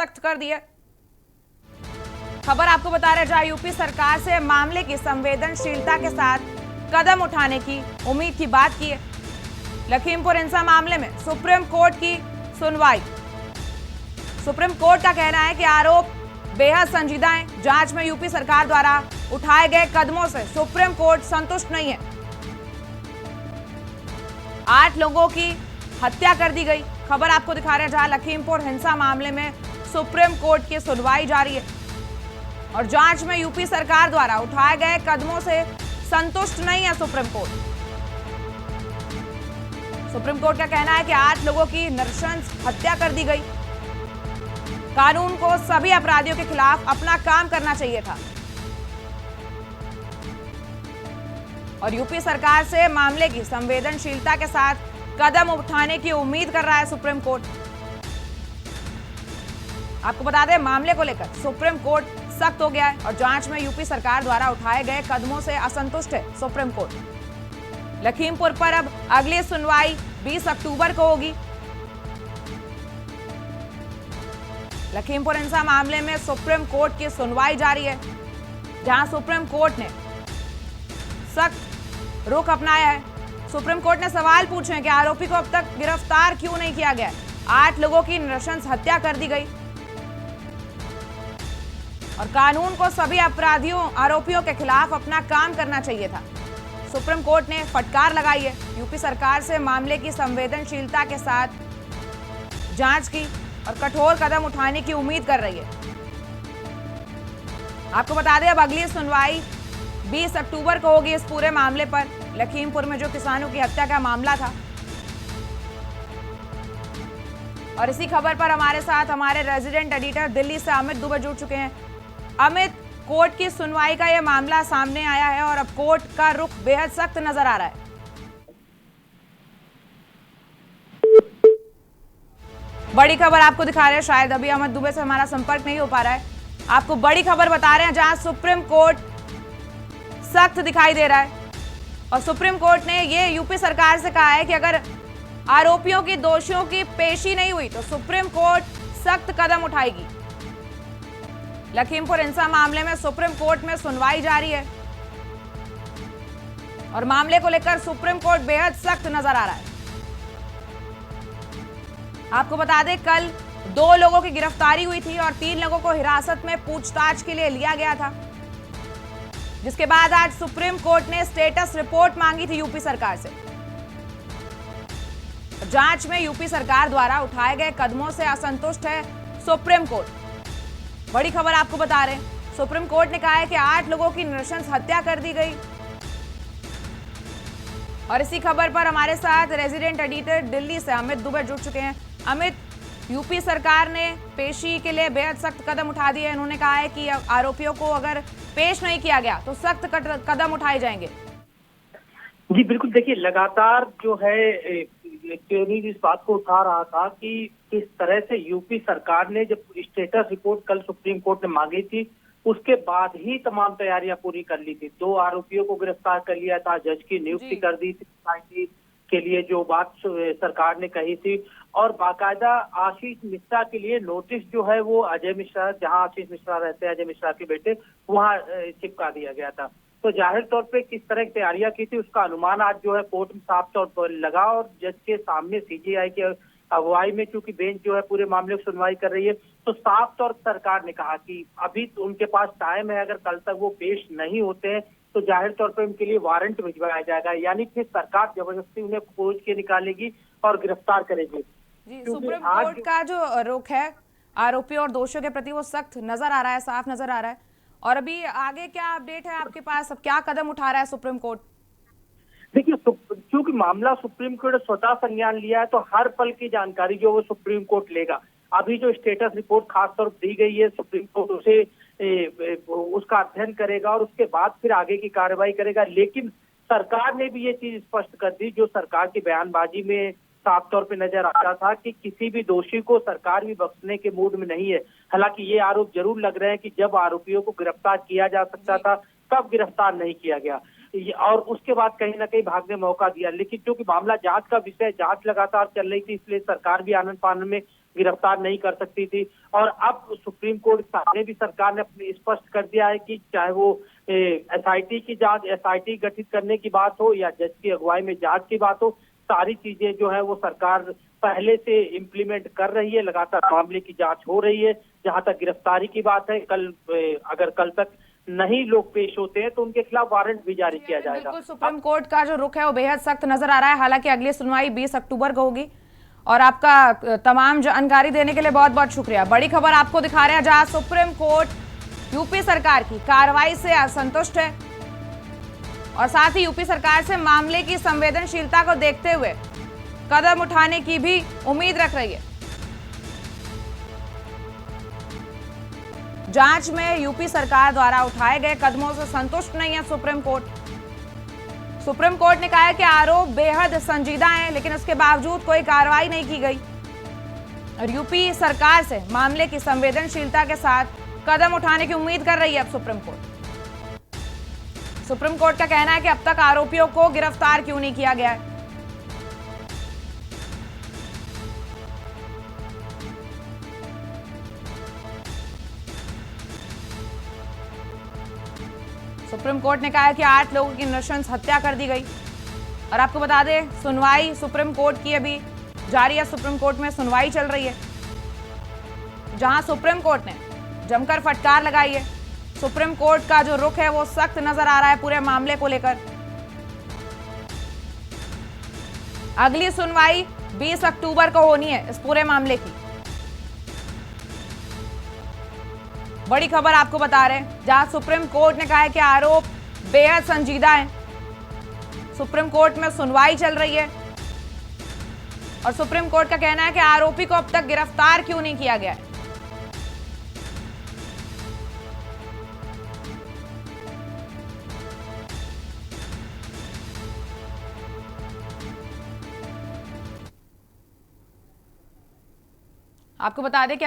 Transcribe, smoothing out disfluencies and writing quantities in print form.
सख्त कर दिए। खबर आपको बता रहे जहां यूपी सरकार से मामले की संवेदनशीलता के साथ कदम उठाने की उम्मीद की बात की है। लखीमपुर हिंसा मामले में सुप्रीम कोर्ट की सुनवाई। सुप्रीम कोर्ट का कहना है कि आरोप बेहद संजीदा है। जांच में यूपी सरकार द्वारा उठाए गए कदमों से सुप्रीम कोर्ट संतुष्ट नहीं है। 8 लोगों की हत्या कर दी गई। खबर आपको दिखा रहे हैं जहां लखीमपुर हिंसा मामले में सुप्रीम कोर्ट की सुनवाई जारी है और जांच में यूपी सरकार द्वारा उठाए गए कदमों से संतुष्ट नहीं है सुप्रीम कोर्ट। सुप्रीम कोर्ट का कहना है कि 8 लोगों की नृशंस हत्या कर दी गई। कानून को सभी अपराधियों के खिलाफ अपना काम करना चाहिए था और यूपी सरकार से मामले की संवेदनशीलता के साथ कदम उठाने की उम्मीद कर रहा है सुप्रीम कोर्ट। आपको बता दें मामले को लेकर सुप्रीम कोर्ट सख्त हो गया है और जांच में यूपी सरकार द्वारा उठाए गए कदमों से असंतुष्ट है सुप्रीम कोर्ट। लखीमपुर पर अब अगली सुनवाई 20 अक्टूबर को होगी। लखीमपुर हिंसा मामले में सुप्रीम कोर्ट की सुनवाई जारी है जहां सुप्रीम कोर्ट ने सख्त रुख अपनाया है। सुप्रीम कोर्ट ने सवाल पूछे कि आरोपी को अब तक गिरफ्तार क्यों नहीं किया गया। 8 लोगों की नृशंस हत्या कर दी गई और कानून को सभी आरोपियों के खिलाफ अपना काम करना चाहिए था। सुप्रीम कोर्ट ने फटकार लगाई है यूपी सरकार से मामले की संवेदनशीलता के साथ जांच की और कठोर कदम उठाने की उम्मीद कर रही है। आपको बता दें अब अगली सुनवाई 20 अक्टूबर को होगी इस पूरे मामले पर। लखीमपुर में जो किसानों की हत्या का मामला था और इसी खबर पर हमारे साथ हमारे रेजिडेंट एडिटर दिल्ली से अमित दुबे जुड़ चुके हैं। अमित, कोर्ट की सुनवाई का यह मामला सामने आया है और अब कोर्ट का रुख बेहद सख्त नजर आ रहा है। बड़ी खबर आपको दिखा रहे हैं, शायद अभी अमित दुबे से हमारा संपर्क नहीं हो पा रहा है। आपको बड़ी खबर बता रहे हैं जहां सुप्रीम कोर्ट सख्त दिखाई दे रहा है और सुप्रीम कोर्ट ने ये यूपी सरकार से कहा है कि अगर आरोपियों की दोषियों की पेशी नहीं हुई तो सुप्रीम कोर्ट सख्त कदम उठाएगी। लखीमपुर हिंसा मामले में सुप्रीम कोर्ट में सुनवाई जारी है और मामले को लेकर सुप्रीम कोर्ट बेहद सख्त नजर आ रहा है। आपको बता दें कल 2 लोगों की गिरफ्तारी हुई थी और 3 लोगों को हिरासत में पूछताछ के लिए लिया गया था, जिसके बाद आज सुप्रीम कोर्ट ने स्टेटस रिपोर्ट मांगी थी यूपी सरकार से। जांच में यूपी सरकार द्वारा उठाए गए कदमों से असंतुष्ट है सुप्रीम कोर्ट। बड़ी खबर आपको बता रहे हैं, सुप्रीम कोर्ट ने कहा है कि 8 लोगों की नृशंस हत्या कर दी गई और इसी खबर पर हमारे साथ रेजिडेंट एडिटर दिल्ली से अमित दुबे जुड़ चुके हैं। अमित, यूपी सरकार ने पेशी के लिए बेहद सख्त कदम उठा दिए। इन्होंने कहा है कि आरोपियों को अगर पेश नहीं किया गया तो सख्त कदम उठाए जाएंगे। जी बिल्कुल, देखिए लगातार जो है इस बात को उठा रहा था कि किस तरह से यूपी सरकार ने जब स्टेटस रिपोर्ट कल सुप्रीम कोर्ट ने मांगी थी उसके बाद ही तमाम तैयारियां पूरी कर ली थी। 2 आरोपियों को गिरफ्तार कर लिया था, जज की नियुक्ति कर दी थी के लिए जो बात सरकार ने कही थी और बाकायदा आशीष मिश्रा के लिए नोटिस जो है वो अजय मिश्रा, जहां आशीष मिश्रा रहते हैं अजय मिश्रा के बेटे, वहां चिपका दिया गया था। तो जाहिर तौर पे किस तरह की तैयारियां की थी उसका अनुमान आज जो है कोर्ट में साफ तौर पर लगा और जज के सामने सीजेआई के अगुवाई में चूंकि बेंच जो है पूरे मामले की सुनवाई कर रही है, तो साफ तौर पर सरकार ने कहा कि अभी तो उनके पास टाइम है, अगर कल तक वो पेश नहीं होते हैं तो जाहिर तौर पर उनके लिए वारंट भिजवाया जाएगा, यानी कि सरकार जबरदस्ती उन्हें खोज के निकालेगी और गिरफ्तार करेगी। जी, सुप्रीम कोर्ट का जो रुख है आरोपियों और दोषियों के प्रति वो सख्त नजर आ रहा है, साफ नजर आ रहा है। और अभी आगे क्या अपडेट है आपके पास, अब क्या कदम उठा रहा है सुप्रीम कोर्ट? देखिए, क्योंकि मामला सुप्रीम कोर्ट ने स्वतः संज्ञान लिया है तो हर पल की जानकारी जो वो सुप्रीम कोर्ट लेगा। अभी जो स्टेटस रिपोर्ट खासतौर पर दी गई है सुप्रीम कोर्ट उसे उसका अध्ययन करेगा और उसके बाद फिर आगे की कार्रवाई करेगा। लेकिन सरकार ने भी ये चीज स्पष्ट कर दी, जो सरकार की बयानबाजी में साफ तौर पे नजर आ रहा था कि किसी भी दोषी को सरकार भी बख्शने के मूड में नहीं है। हालांकि ये आरोप जरूर लग रहे हैं कि जब आरोपियों को गिरफ्तार किया जा सकता था तब गिरफ्तार नहीं किया गया और उसके बाद कहीं ना कहीं भागने मौका दिया। लेकिन क्योंकि मामला जांच का विषय, जांच लगातार चल रही थी, इसलिए सरकार भी आनन फानन में गिरफ्तार नहीं कर सकती थी। और अब सुप्रीम कोर्ट के सामने भी सरकार ने अपनी स्पष्ट कर दिया है कि चाहे वो एसआईटी की जांच, एसआईटी गठित करने की बात हो या जज की अगुवाई में जांच की बात हो, सारी चीजें जो है वो सरकार पहले से इम्प्लीमेंट कर रही है। लगातार मामले की जांच हो रही है। जहां तक गिरफ्तारी की बात है, अगर कल तक नहीं लोग पेश होते हैं तो उनके खिलाफ वारंट भी जारी किया जाएगा। बिल्कुल, सुप्रीम कोर्ट का जो रुख है वो बेहद सख्त नजर आ रहा है। हालांकि अगली सुनवाई 20 अक्टूबर को होगी। और आपका तमाम जानकारी देने के लिए बहुत बहुत शुक्रिया। बड़ी खबर आपको दिखा रहे हैं, जहां सुप्रीम कोर्ट यूपी सरकार की कार्रवाई से असंतुष्ट है और साथ ही यूपी सरकार से मामले की संवेदनशीलता को देखते हुए कदम उठाने की भी उम्मीद रख रही है। जांच में यूपी सरकार द्वारा उठाए गए कदमों से संतुष्ट नहीं है सुप्रीम कोर्ट। सुप्रीम कोर्ट ने कहा है कि आरोप बेहद संजीदा हैं, लेकिन उसके बावजूद कोई कार्रवाई नहीं की गई और यूपी सरकार से मामले की संवेदनशीलता के साथ कदम उठाने की उम्मीद कर रही है अब सुप्रीम कोर्ट। सुप्रीम कोर्ट का कहना है कि अब तक आरोपियों को गिरफ्तार क्यों नहीं किया गया है। सुप्रीम कोर्ट ने कहा है कि 8 लोगों की नृशंस हत्या कर दी गई। और आपको बता दें, सुनवाई सुप्रीम कोर्ट की अभी जारी है। सुप्रीम कोर्ट में सुनवाई चल रही है, जहां सुप्रीम कोर्ट ने जमकर फटकार लगाई है। सुप्रीम कोर्ट का जो रुख है वो सख्त नजर आ रहा है पूरे मामले को लेकर। अगली सुनवाई 20 अक्टूबर को होनी है इस पूरे मामले की। बड़ी खबर आपको बता रहे हैं, जहां सुप्रीम कोर्ट ने कहा है कि आरोप बेहद संजीदा हैं। सुप्रीम कोर्ट में सुनवाई चल रही है और सुप्रीम कोर्ट का कहना है कि आरोपी को अब तक गिरफ्तार क्यों नहीं किया गया है। आपको बता दें कि